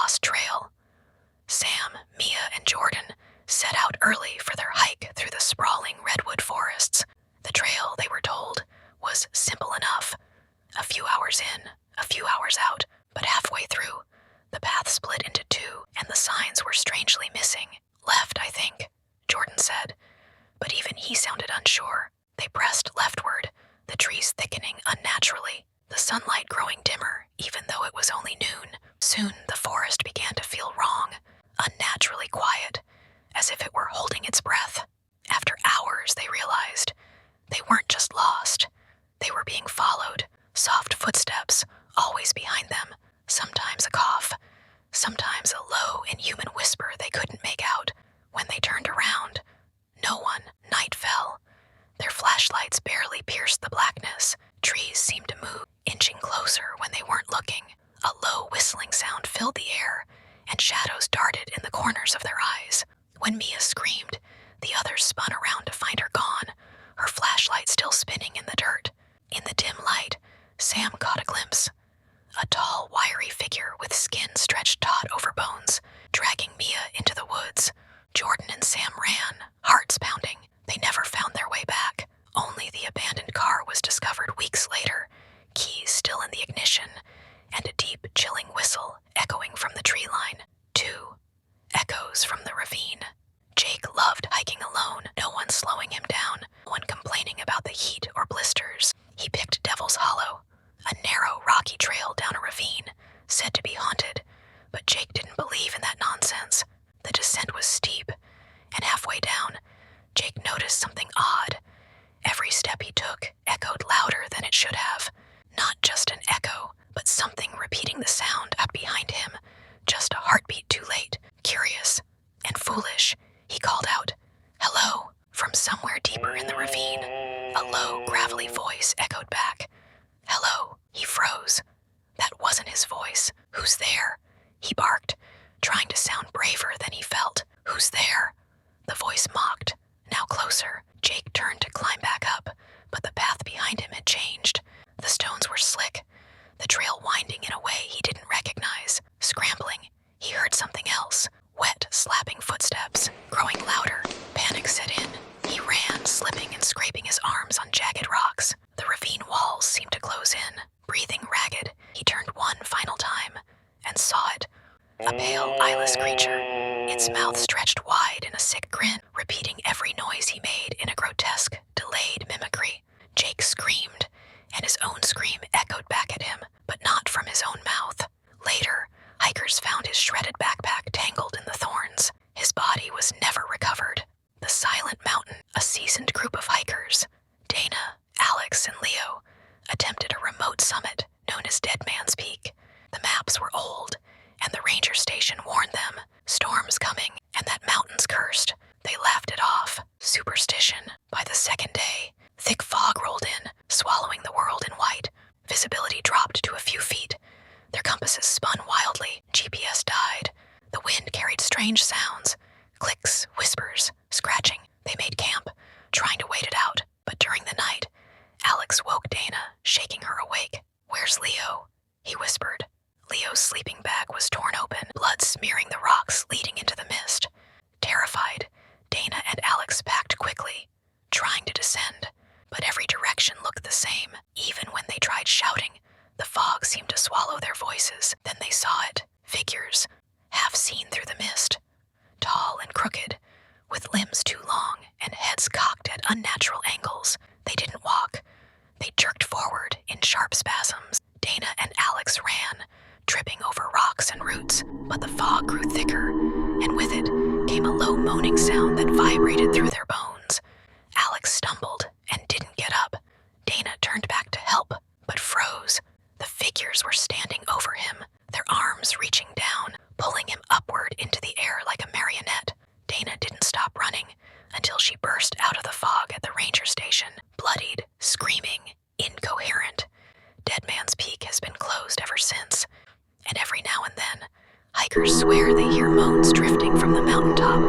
lost trail. Sam, Mia, and Jordan set out early for their hike through the sprawling redwood forests. The trail, they were told, was simple enough. A few hours in, a few hours out, but halfway through, the path split into two and the signs were strangely missing. Left, I think, Jordan said, but even he sounded unsure. They pressed leftward, the trees thickening unnaturally, the sunlight growing dimmer even though it was only noon. Soon the forest began to feel wrong, unnaturally quiet, as if it were holding its breath. After hours, they realized they weren't just lost. They were being followed, soft footsteps, always behind them, sometimes a cough, sometimes a low, inhuman whisper they couldn't make out. When they turned around, no one. Night fell. Their flashlights barely pierced the blackness. Trees seemed to move, inching closer when they weren't looking. A low whistling sound filled the air, and shadows darted in the corners of their eyes. When Mia screamed, the others spun around to find her gone, her flashlight still spinning in the dirt. In the dim light, Sam caught a glimpse. A tall, wiry figure with skin stretched taut over bones, dragging Mia into the woods. Jordan and Sam ran, hearts pounding. They never found their way back. Only the abandoned car was discovered weeks later, keys still in the ignition, and a deep, chilling whistle echoing from the tree line. 2 echoes from the ravine. Jake loved hiking alone, no one slowing him down, no one complaining about the heat or blisters. He picked Devil's Hollow, a narrow, rocky trail down a ravine, said to be haunted, but Jake didn't believe in that nonsense. The descent was steep, and halfway down, Jake noticed something odd. Every step he took echoed louder than it should have. Not just an echo, but something repeating the sound out behind him. Just a heartbeat too late. Curious and foolish, he called out, "Hello," from somewhere deeper in the ravine. A low, gravelly voice echoed back. "Hello." He froze. That wasn't his voice. "Who's there?" he barked, trying to sound braver than he felt. "Who's there?" The voice mocked, now closer. Jake turned to climb back up, but the path behind him had changed. The stones were slick, the trail winding in a way he didn't recognize. Scrambling, he heard something else. Wet, slapping footsteps, growing louder. Panic set in. He ran, slipping and scraping his arms on jagged rocks. The ravine walls seemed to close in. Breathing ragged, he turned one final time and saw it. A pale, eyeless creature, its mouth stretched wide in a sick grin, repeating every noise he made in a grotesque, delayed mimicry. Jake screamed, and his own scream echoed back at him, but not from his own mouth. Later, hikers found his shredded backpack tangled in the thorns. His body was never recovered. The Silent Mountain, a seasoned group of hikers, Dana, Alex, and Leo, attempted a remote summit known as Dead Man's Peak. The maps were old, and the ranger station warned them, storms coming, and that mountain's cursed. They laughed it off. Superstition. By the second day, thick fog rolled in, swallowing the world in white. Visibility dropped to a few feet. Their compasses spun wildly. GPS died. The wind carried strange sounds. Clicks, whispers, scratching. They made camp, trying to wait it out. But during the night, Alex woke Dana, shaking her awake. "Where's Leo?" he whispered. Leo's sleeping bag was torn open, blood smearing the rocks leading into the mist. Terrified, Dana and Alex packed quickly, trying to descend, but every direction looked the same. Even when they tried shouting, the fog seemed to swallow their voices. Then they saw it. Figures, half seen through the mist. Tall and crooked, with limbs too long and heads cocked at unnatural angles. They didn't walk. They jerked forward in sharp spasms. Dana and Alex ran, tripping over rocks and roots, but the fog grew thicker, and with it came a low moaning sound that vibrated through their bones. Alex stumbled and didn't get up. Dana turned back to help, but froze. The figures were standing over him, their arms reaching down, pulling him upward into the air like a marionette. Dana didn't stop running until she burst out of the fog at the ranger station, bloodied, screaming, incoherent. Dead Man's Peak has been closed ever since, and every now and then, hikers swear they hear moans drifting from the mountaintop.